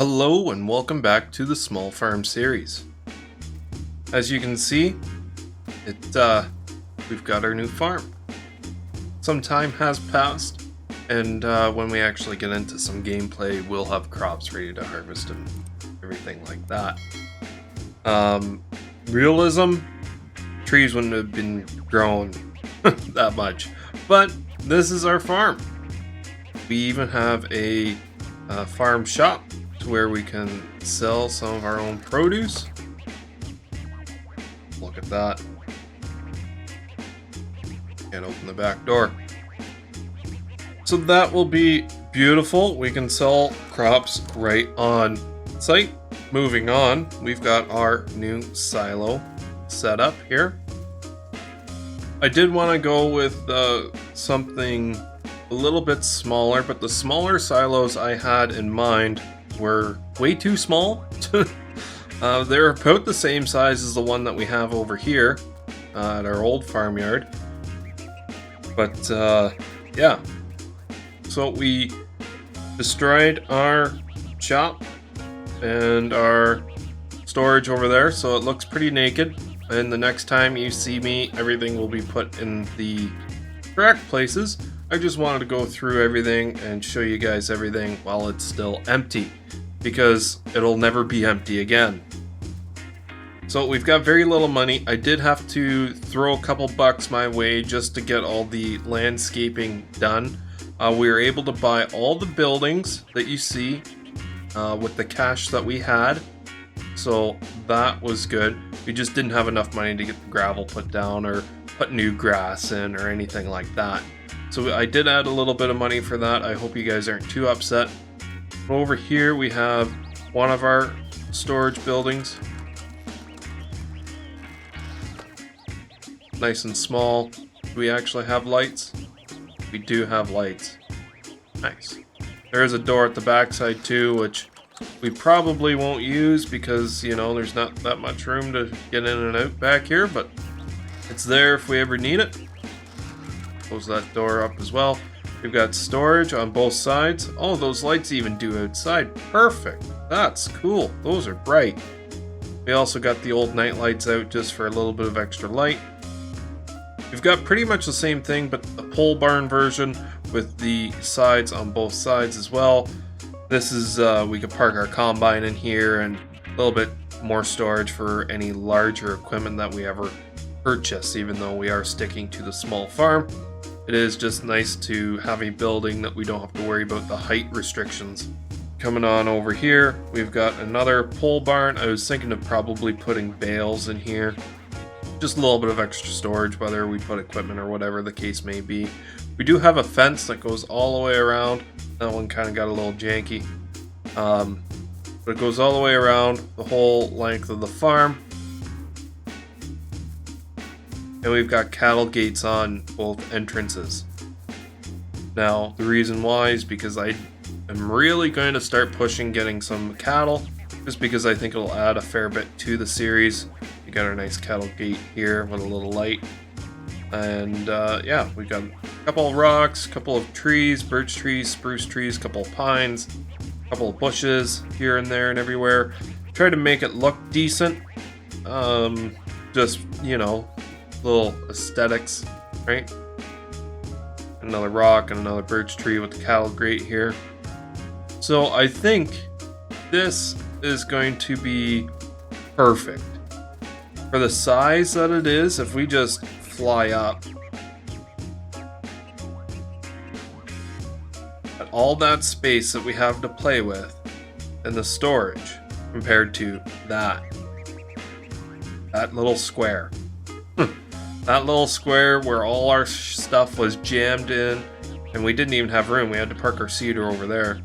Hello and welcome back to the Small Farm series. As you can see, we've got our new farm. Some time has passed, and when we actually get into some gameplay, we'll have crops ready to harvest and everything like that. Realism, trees wouldn't have been grown that much, but this is our farm. We even have a farm shop to where we can sell some of our own produce. Look at that. Can't open the back door. So that will be beautiful. We can sell crops right on site. Moving on, we've got our new silo set up here. I did want to go with something a little bit smaller, but the smaller silos I had in mind were way too small. They're about the same size as the one that we have over here at our old farmyard. But yeah, so we destroyed our shop and our storage over there, so it looks pretty naked. And the next time you see me, everything will be put in the correct places. I just wanted to go through everything and show you guys everything while it's still empty, because it'll never be empty again. So we've got very little money. I did have to throw a couple bucks my way just to get all the landscaping done. We were able to buy all the buildings that you see with the cash that we had. So that was good. We just didn't have enough money to get the gravel put down or put new grass in or anything like that. So I did add a little bit of money for that. I hope you guys aren't too upset. Over here we have one of our storage buildings. Nice and small. Do we actually have lights? We do have lights. Nice. There's a door at the backside too, which we probably won't use because, you know, there's not that much room to get in and out back here, but it's there if we ever need it. Close that door up as well. We've got storage on both sides. Oh, those lights even do outside. Perfect. That's cool. Those are bright. We also got the old night lights out just for a little bit of extra light. We've got pretty much the same thing, but a pole barn version with the sides on both sides as well. This is, we could park our combine in here and a little bit more storage for any larger equipment that we ever purchase, even though we are sticking to the small farm. It is just nice to have a building that we don't have to worry about the height restrictions. Coming on over here, we've got another pole barn. I was thinking of probably putting bales in here. Just a little bit of extra storage, whether we put equipment or whatever the case may be. We do have a fence that goes all the way around. That one kind of got a little janky. But it goes all the way around the whole length of the farm. And we've got cattle gates on both entrances. Now, the reason why is because I am really going to start pushing getting some cattle, just because I think it'll add a fair bit to the series. We got our nice cattle gate here with a little light. And yeah, we got a couple of rocks, a couple of trees, birch trees, spruce trees, a couple of pines, a couple of bushes here and there and everywhere. Try to make it look decent. Just, you know, little aesthetics, right? Another rock and another birch tree with the cattle grate here. So I think this is going to be perfect. For the size that it is, if we just fly up at all that space that we have to play with and the storage compared to that little square. That little square where all our stuff was jammed in and we didn't even have room. We had to park our cedar over there.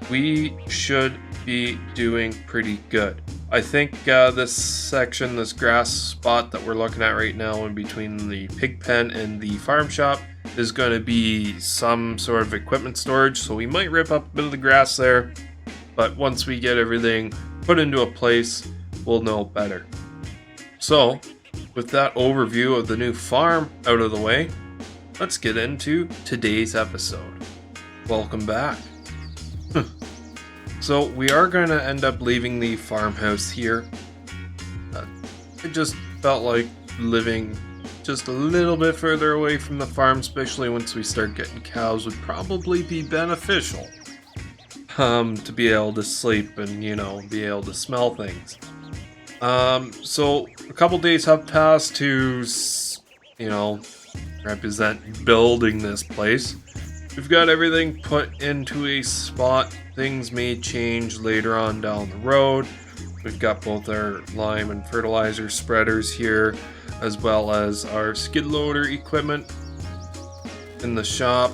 We should be doing pretty good. I think this section, this grass spot that we're looking at right now in between the pig pen and the farm shop is going to be some sort of equipment storage. So we might rip up a bit of the grass there. But once we get everything put into a place, we'll know better. So, with that overview of the new farm out of the way, let's get into today's episode. Welcome back. So we are going to end up leaving the farmhouse here. It just felt like living just a little bit further away from the farm, especially once we start getting cows, would probably be beneficial. To be able to sleep and, you know, be able to smell things. So a couple days have passed to, you know, represent building this place. We've got everything put into a spot. Things may change later on down the road. We've got both our lime and fertilizer spreaders here, as well as our skid loader equipment in the shop,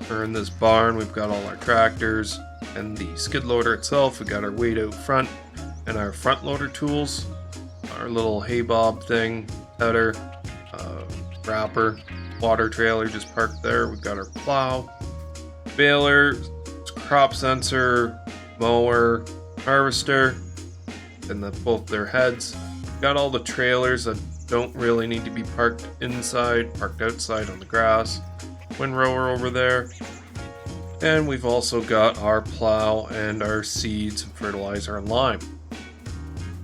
or in this barn. We've got all our tractors and the skid loader itself. We've got our weight out front and our front loader tools, our little hay bob thing, header, wrapper, water trailer just parked there. We've got our plow, baler, crop sensor, mower, harvester, and both their heads. Got all the trailers that don't really need to be parked inside, parked outside on the grass. Windrower over there. And we've also got our plow and our seeds, fertilizer, and lime.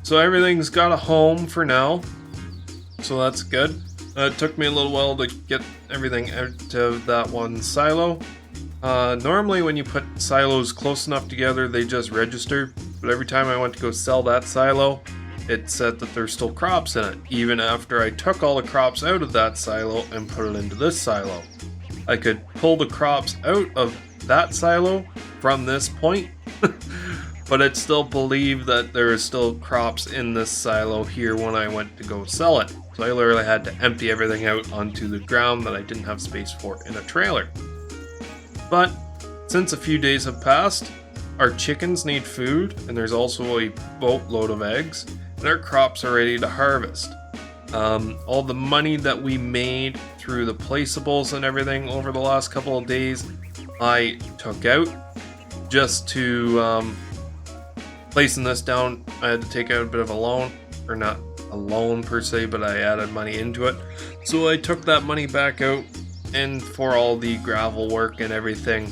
So everything's got a home for now. So that's good. It took me a little while to get everything out of that one silo. Normally when you put silos close enough together, they just register. But every time I went to go sell that silo, it said that there's still crops in it, even after I took all the crops out of that silo and put it into this silo. I could pull the crops out of that silo from this point, but it still believed that there is still crops in this silo here when I went to go sell it. So I literally had to empty everything out onto the ground that I didn't have space for in a trailer. But since a few days have passed, our chickens need food, and there's also a boatload of eggs, and our crops are ready to harvest. All the money that we made through the placeables and everything over the last couple of days, I took out just to placing this down. I had to take out a bit of a loan, or not a loan per se, but I added money into it. So I took that money back out, and for all the gravel work and everything,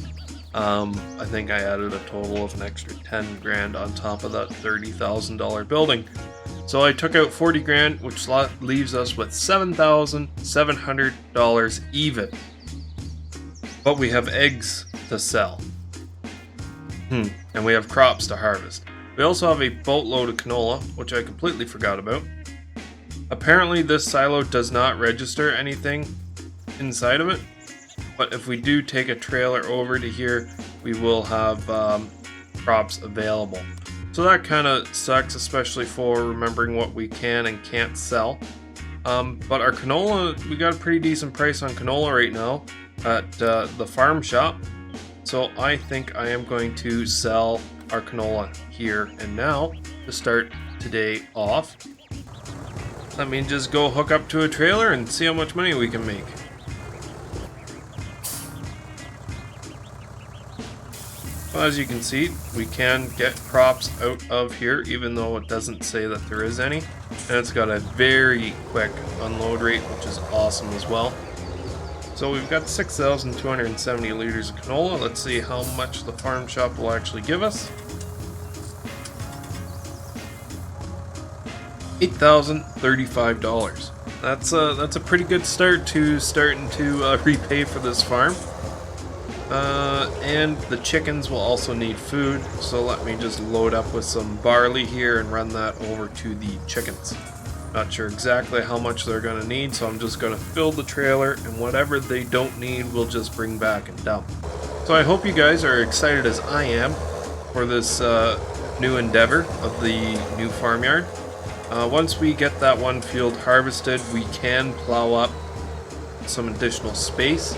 I think I added a total of an extra 10 grand on top of that $30,000 building. So I took out 40 grand, which leaves us with $7,700 even. But we have eggs to sell. And we have crops to harvest. We also have a boatload of canola, which I completely forgot about. Apparently this silo does not register anything inside of it. But if we do take a trailer over to here, we will have crops available. So that kind of sucks, especially for remembering what we can and can't sell. But our canola, we got a pretty decent price on canola right now at the farm shop. So I think I am going to sell our canola here and now to start today off. Let me just go hook up to a trailer and see how much money we can make. Well, as you can see, we can get crops out of here, even though it doesn't say that there is any. And it's got a very quick unload rate, which is awesome as well. So we've got 6,270 liters of canola. Let's see how much the farm shop will actually give us. $8,035. That's a pretty good start to starting to repay for this farm. And the chickens will also need food, so let me just load up with some barley here and run that over to the chickens. Not sure exactly how much they're going to need, so I'm just going to fill the trailer, and whatever they don't need, we'll just bring back and dump. So I hope you guys are excited as I am for this new endeavor of the new farmyard. Once we get that one field harvested, we can plow up some additional space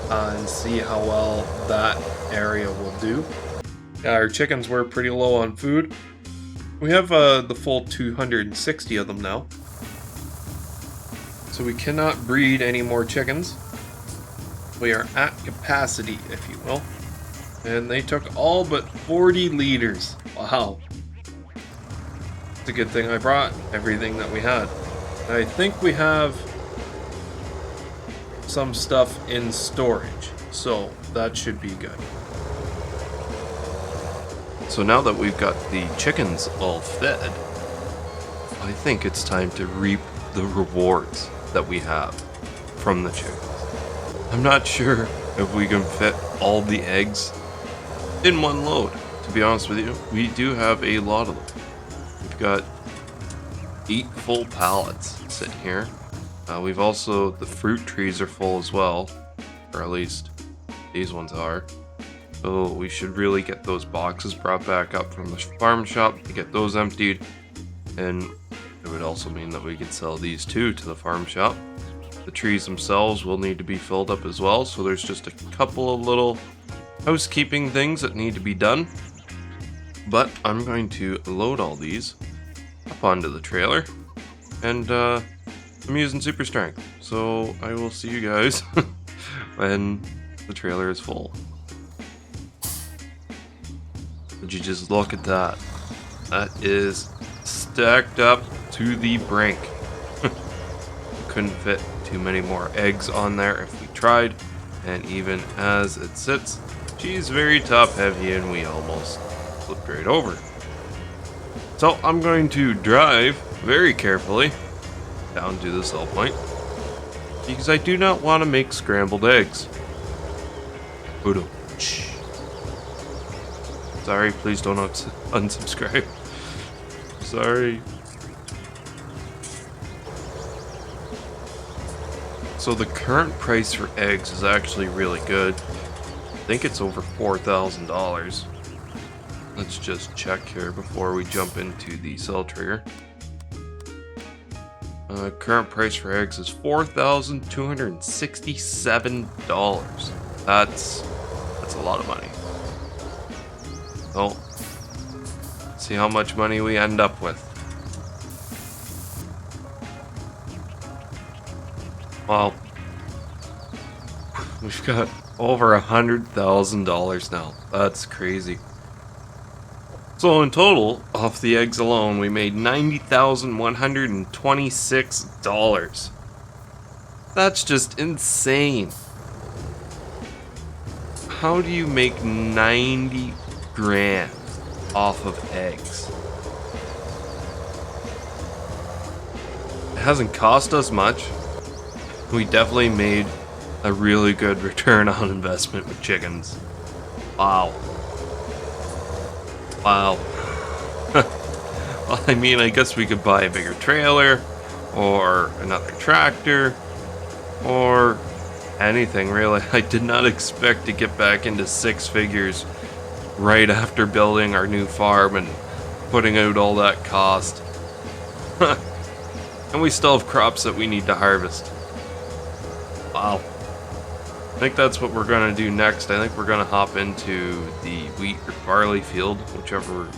and see how well that area will do. Yeah, our chickens were pretty low on food. We have the full 260 of them now. So we cannot breed any more chickens. We are at capacity, if you will. And they took all but 40 liters. Wow. It's a good thing I brought everything that we had. I think we have some stuff in storage, so that should be good. So now that we've got the chickens all fed, I think it's time to reap the rewards that we have from the chickens. I'm not sure if we can fit all the eggs in one load. To be honest with you, we do have a lot of them. We've got 8 full pallets sitting here. We've also, the fruit trees are full as well, or at least these ones are. So we should really get those boxes brought back up from the farm shop to get those emptied. And it would also mean that we could sell these too to the farm shop. The trees themselves will need to be filled up as well, so there's just a couple of little housekeeping things that need to be done. But I'm going to load all these up onto the trailer, and I'm using super strength, so I will see you guys when the trailer is full. Would you just look at that? That is stacked up to the brink. Couldn't fit too many more eggs on there if we tried, and even as it sits, she's very top heavy and we almost flipped right over. So I'm going to drive very carefully down to the sell point because I do not want to make scrambled eggs. Udo. Sorry, please don't unsubscribe. Sorry. So the current price for eggs is actually really good. I think it's over $4,000. Let's just check here before we jump into the sell trigger. Current price for eggs is $4,267. That's a lot of money. So, let's see how much money we end up with. Well, we've got over $100,000 now. That's crazy. So in total, off the eggs alone, we made $90,126. That's just insane. How do you make 90 grand off of eggs? It hasn't cost us much. We definitely made a really good return on investment with chickens. Wow. Wow. Well, I mean, I guess we could buy a bigger trailer, or another tractor, or anything really. I did not expect to get back into 6 figures right after building our new farm and putting out all that cost. And we still have crops that we need to harvest. Wow. I think that's what we're going to do next. I think we're going to hop into the wheat or barley field, whichever. I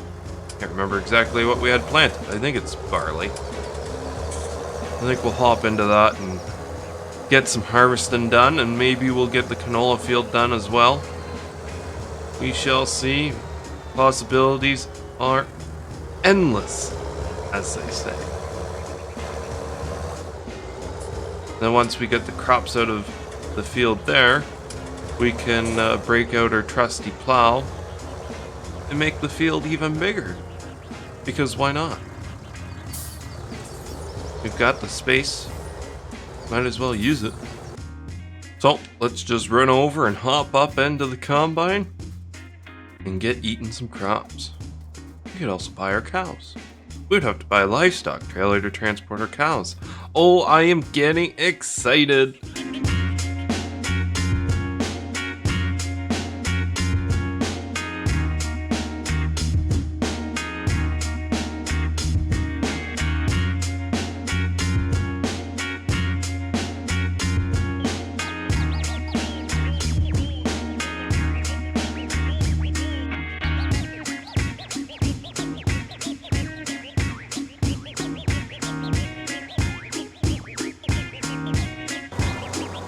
can't remember exactly what we had planted. I think it's barley. I think we'll hop into that and get some harvesting done, and maybe we'll get the canola field done as well. We shall see. Possibilities are endless, as they say. Then once we get the crops out of the field there, we can break out our trusty plow and make the field even bigger. Because why not? We've got the space, might as well use it. So let's just run over and hop up into the combine and get eating some crops. We could also buy our cows. We'd have to buy a livestock trailer to transport our cows. Oh, I am getting excited.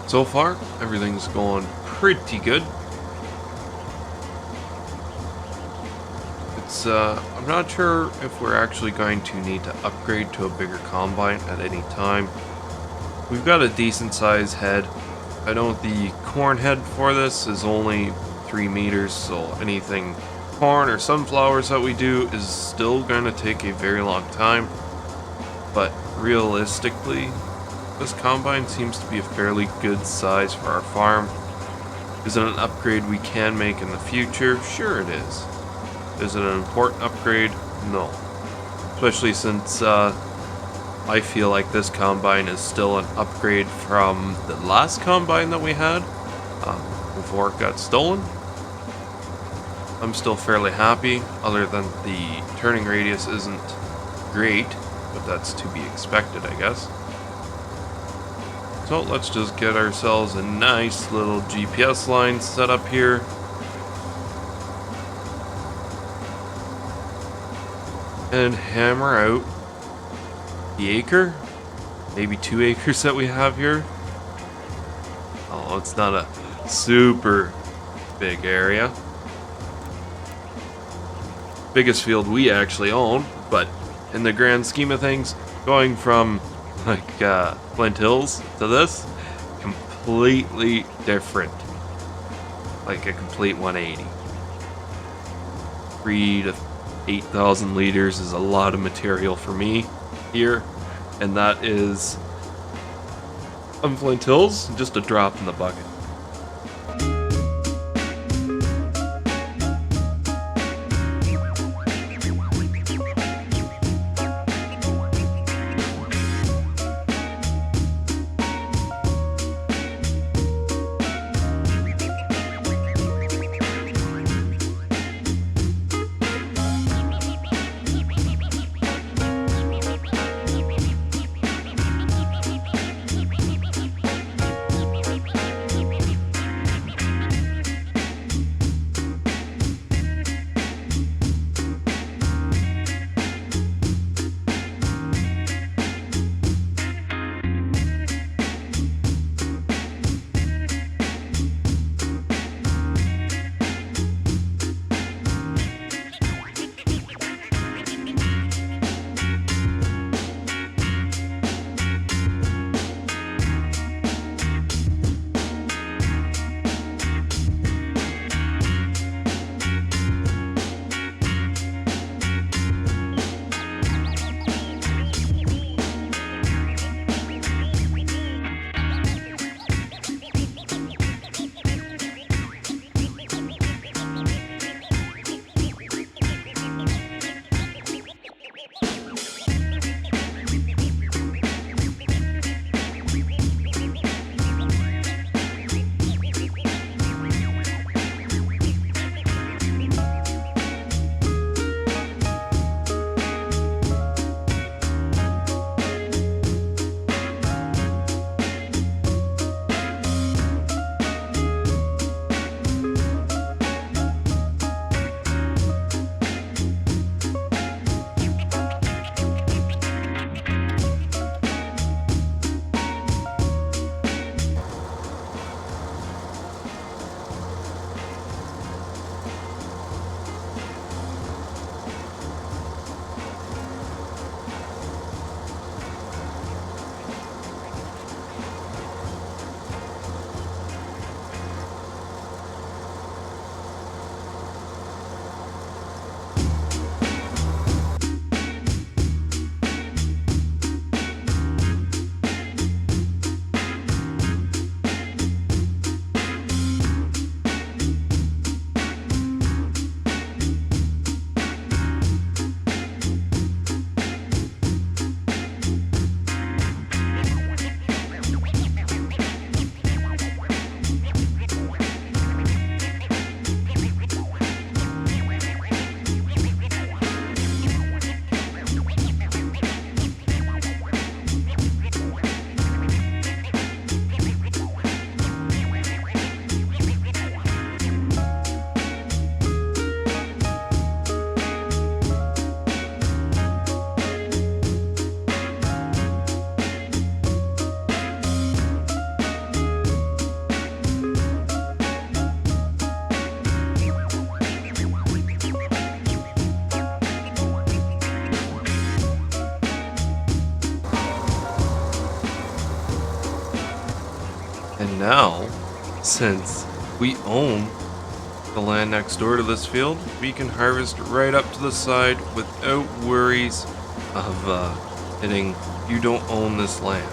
So far, everything's going pretty good. I'm not sure if we're actually going to need to upgrade to a bigger combine at any time. We've got a decent size head. I know the corn head for this is only 3 meters, so anything corn or sunflowers that we do is still going to take a very long time. But realistically, this combine seems to be a fairly good size for our farm. Is it an upgrade we can make in the future? Sure it is. Is it an important upgrade? No. Especially since I feel like this combine is still an upgrade from the last combine that we had before it got stolen. I'm still fairly happy, other than the turning radius isn't great, but that's to be expected, I guess. So let's just get ourselves a nice little GPS line set up here. And hammer out the acre, maybe 2 acres that we have here. Oh, it's not a super big area. Biggest field we actually own, but in the grand scheme of things, going from like Flint Hills to this, completely different. Like a complete 180. 3 to 8,000 liters is a lot of material for me here, and that is on Flint Hills, just a drop in the bucket. And now, since we own the land next door to this field, we can harvest right up to the side without worries of hitting "you don't own this land."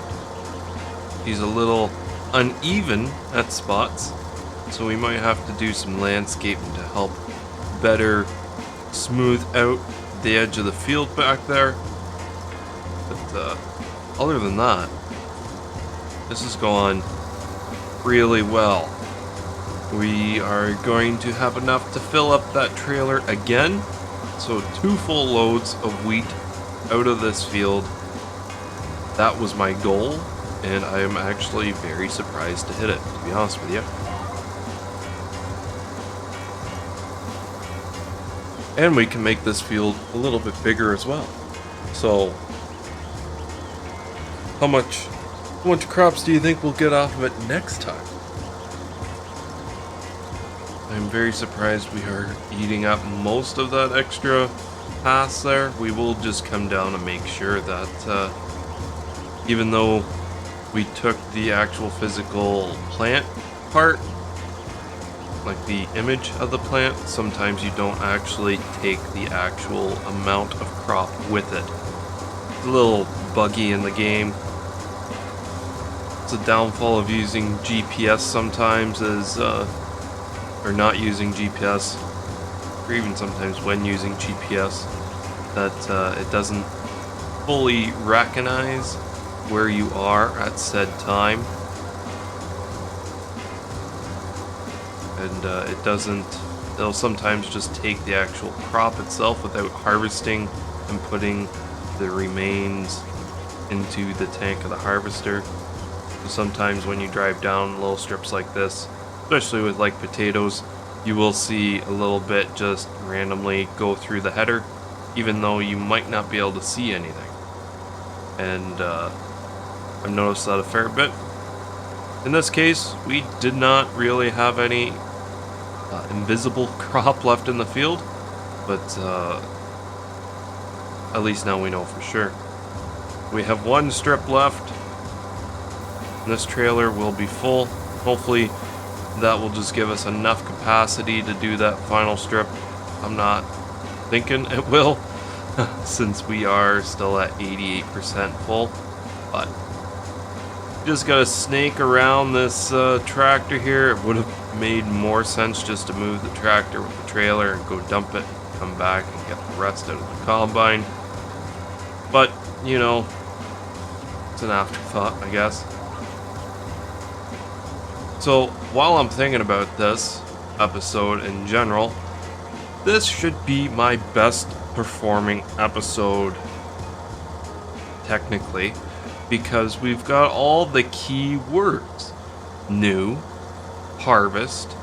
He's a little uneven at spots, so we might have to do some landscaping to help better smooth out the edge of the field back there. But other than that, this is going really well. We are going to have enough to fill up that trailer again, so 2 full loads of wheat out of this field. That was my goal, and I am actually very surprised to hit it, to be honest with you. And we can make this field a little bit bigger as well. So, how much crops do you think we'll get off of it next time? I'm very surprised we are eating up most of that extra pass there. We will just come down and make sure that even though we took the actual physical plant part, like the image of the plant, sometimes you don't actually take the actual amount of crop with it. It's a little buggy in the game. It's a downfall of using GPS sometimes, or not using GPS, or even sometimes when using GPS, that it doesn't fully recognize where you are at said time. And it'll sometimes just take the actual crop itself without harvesting and putting the remains into the tank of the harvester. So sometimes when you drive down little strips like this, especially with like potatoes, you will see a little bit just randomly go through the header, even though you might not be able to see anything. And I've noticed that a fair bit. In this case, we did not really have any invisible crop left in the field, but at least now we know for sure. We have 1 strip left, and this trailer will be full. Hopefully that will just give us enough capacity to do that final strip. I'm not thinking it will, since we are still at 88% full, but just gotta snake around this tractor here. It would have made more sense just to move the tractor with the trailer and go dump it, come back and get the rest out of the combine. But, you know, it's an afterthought, I guess. So, while I'm thinking about this episode in general, this should be my best performing episode, technically, because we've got all the key words: new, harvest,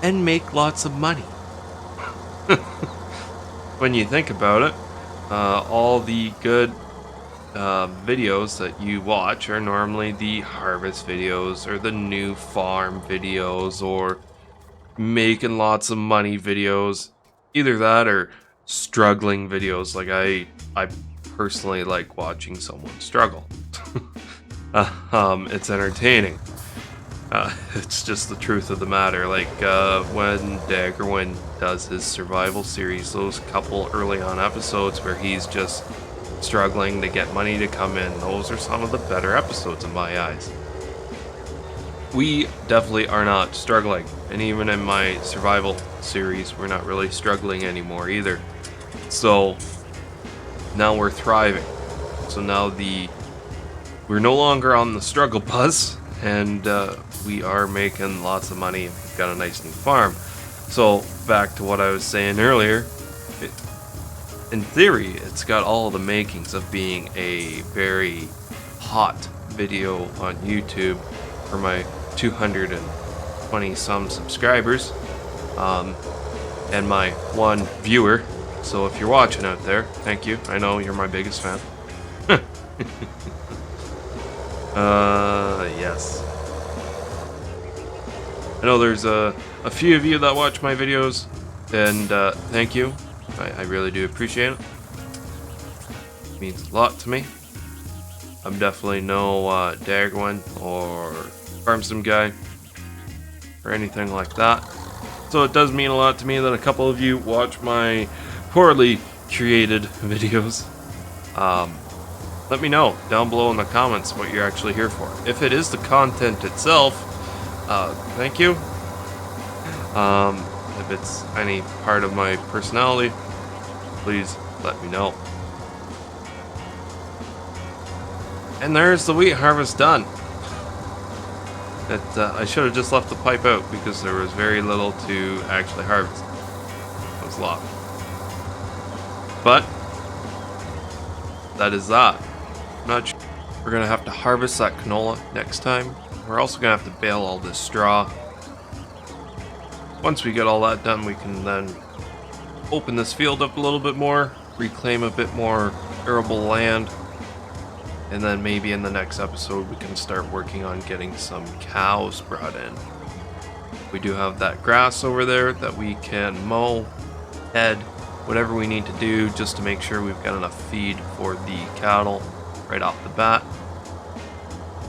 and make lots of money. When you think about it, all the good videos that you watch are normally the harvest videos, or the new farm videos, or making lots of money videos. Either that or struggling videos. Like I personally like watching someone struggle. It's entertaining. It's just the truth of the matter. Like when Daggerwin does his survival series, those couple early on episodes where he's just struggling to get money to come in, those are some of the better episodes in my eyes. We definitely are not struggling, and even in my survival series, we're not really struggling anymore either. So now we're thriving. So now we're no longer on the struggle bus, and we are making lots of money. We've got a nice new farm. So back to what I was saying earlier, in theory, it's got all the makings of being a very hot video on YouTube for my 220 some subscribers, and my 1 viewer. So if you're watching out there, thank you. I know you're my biggest fan. Yes. I know there's a few of you that watch my videos, and thank you. I really do appreciate it. It means a lot to me. I'm definitely no Daggerwin or Farm Sim guy or anything like that. So it does mean a lot to me that a couple of you watch my poorly created videos. Let me know down below in the comments what you're actually here for. If it is the content itself, thank you. If it's any part of my personality, please let me know. And there's the wheat harvest done. I should have just left the pipe out because there was very little to actually harvest. It was a lot. But that is that. I'm not sure. We're gonna have to harvest that canola next time. We're also gonna have to bale all this straw. Once we get all that done, we can then open this field up a little bit more, reclaim a bit more arable land, and then maybe in the next episode we can start working on getting some cows brought in. We do have that grass over there that we can mow, head, whatever we need to do just to make sure we've got enough feed for the cattle right off the bat.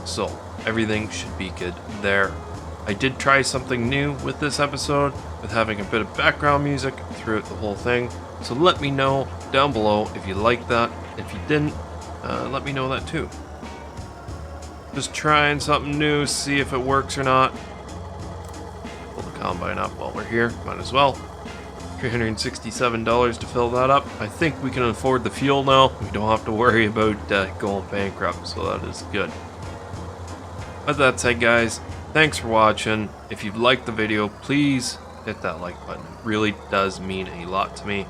So everything should be good there. I did try something new with this episode, with having a bit of background music throughout the whole thing. So let me know down below if you liked that. If you didn't, let me know that too. Just trying something new, see if it works or not. Pull the combine up while we're here, might as well. $367 to fill that up. I think we can afford the fuel now. We don't have to worry about going bankrupt, so that is good. With that said, guys, thanks for watching. If you've liked the video, please hit that like button. It really does mean a lot to me.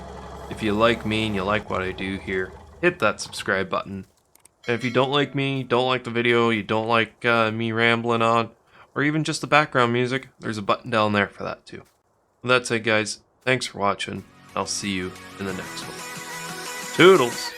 If you like me and you like what I do here, hit that subscribe button. And if you don't like me, don't like the video, you don't like me rambling on, or even just the background music, there's a button down there for that too. With that said, guys, thanks for watching. I'll see you in the next one. Toodles!